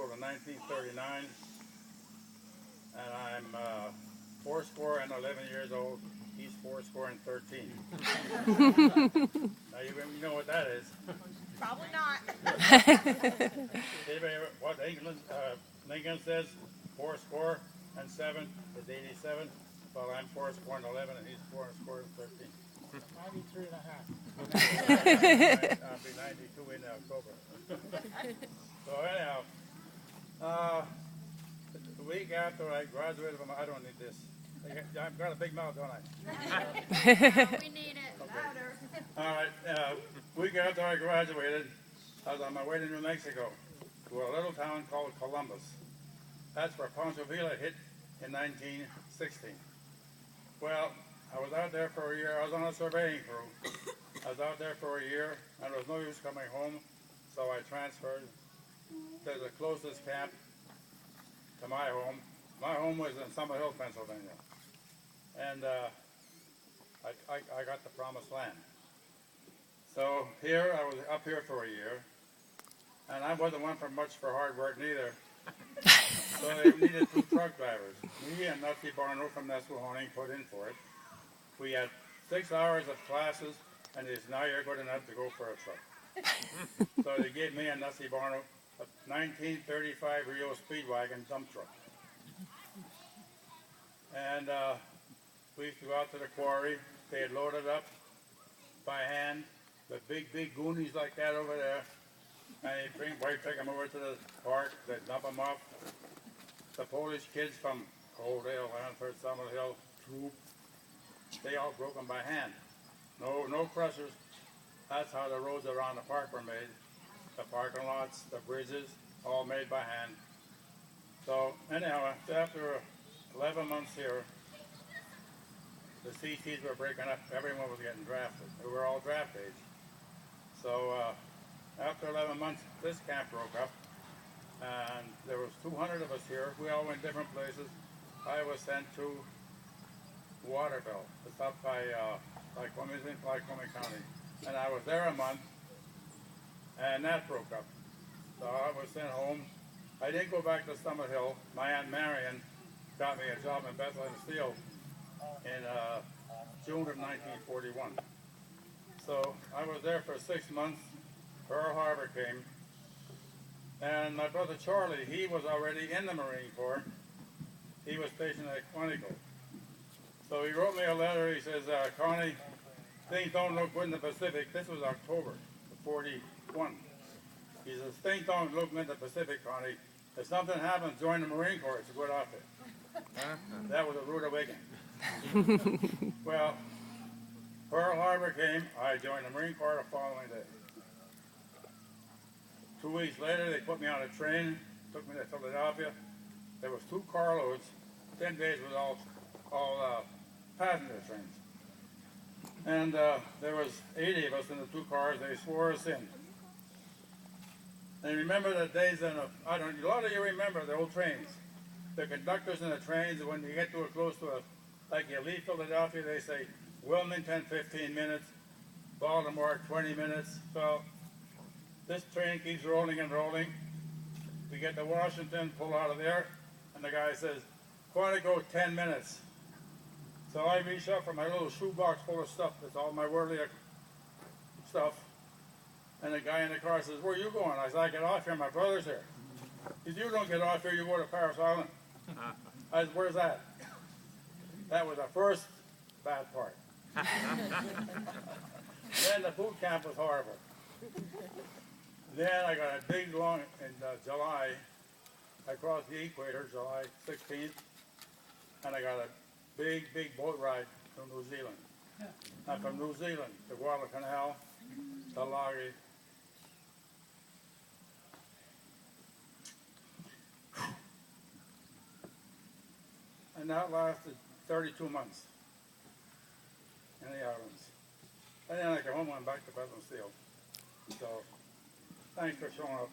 school in 1939, and I'm 4 score and 11 years old. He's 4 score and 13. Now you know what that is. Probably not. What Lincoln says, 4 score and 7 is 87. Well, I'm 4 score and 11, and he's 4 score and 13. 93 and a half. I'll be 92 in October. So anyhow, the week after I graduated from, I don't need this. I've got a big mouth, don't I? We need it louder. All right. Week after I graduated, I was on my way to New Mexico to a little town called Columbus. That's where Pancho Villa hit in 1916. Well, I was out there for a year. I was on a surveying crew. I was out there for a year, and there was no use coming home, so I transferred to the closest camp to my home. My home was in Summer Hill, Pennsylvania, and I got the promised land. So here, I was up here for a year, and I wasn't one for much for hard work neither. So they needed 2 truck drivers. Me and Nutsy Barno from Nesquehoning put in for it. We had 6 hours of classes, and they said, now you're good enough to go for a truck. So they gave me and Nutsy Barno a 1935 Rio Speedwagon dump truck. And we used to go out to the quarry. They had loaded up by hand with big goonies like that over there. And they'd take them over to the park. They'd dump them off. The Polish kids from Coaldale, Lanford, Summer Hill, Troop, they all broke them by hand. No crushers. That's how the roads around the park were made. The parking lots, the bridges, all made by hand. So anyhow, after 11 months here, the CCs were breaking up. Everyone was getting drafted. We were all draft age. So after 11 months, this camp broke up, and there was 200 of us here. We all went different places. I was sent to Waterville. It's up by Lycoming County. And I was there a month, and that broke up. So I was sent home. I didn't go back to Summer Hill. My Aunt Marion got me a job in Bethlehem Steel in June of 1941. So I was there for 6 months. Pearl Harbor came. And my brother Charlie, he was already in the Marine Corps. He was stationed at Quantico. So he wrote me a letter. He says, Connie, things don't look good in the Pacific. This was October of 41. He says, things don't look good in the Pacific, Connie. If something happens, join the Marine Corps. It's a good outfit. That was a rude awakening. Well, Pearl Harbor came. I joined the Marine Corps the following day. 2 weeks later, they put me on a train, took me to Philadelphia. There was 2 carloads. 10 days was all passenger trains. And there was 80 of us in the 2 cars. They swore us in. And remember the days in a lot of you remember the old trains. The conductors in the trains, when you get close to like you leave Philadelphia, they say, Wilmington, 15 minutes, Baltimore, 20 minutes. So this train keeps rolling and rolling. We get to Washington, pull out of there, and the guy says, Quantico, 10 minutes. So I reach up for my little shoebox full of stuff. That's all my worldly stuff. And the guy in the car says, where are you going? I said, I get off here. My brother's here. He says, you don't get off here. You go to Paris Island. I said, where's that? That was the first bad part. Then the boot camp was horrible. Then I got a big long, in July, I crossed the equator, July 16th, and I got a big boat ride from New Zealand. And from New Zealand to Guadalcanal, to Laghi. And that lasted 32 months in the islands. And then I came home and went back to Bethlehem Steel. So, thanks for showing up.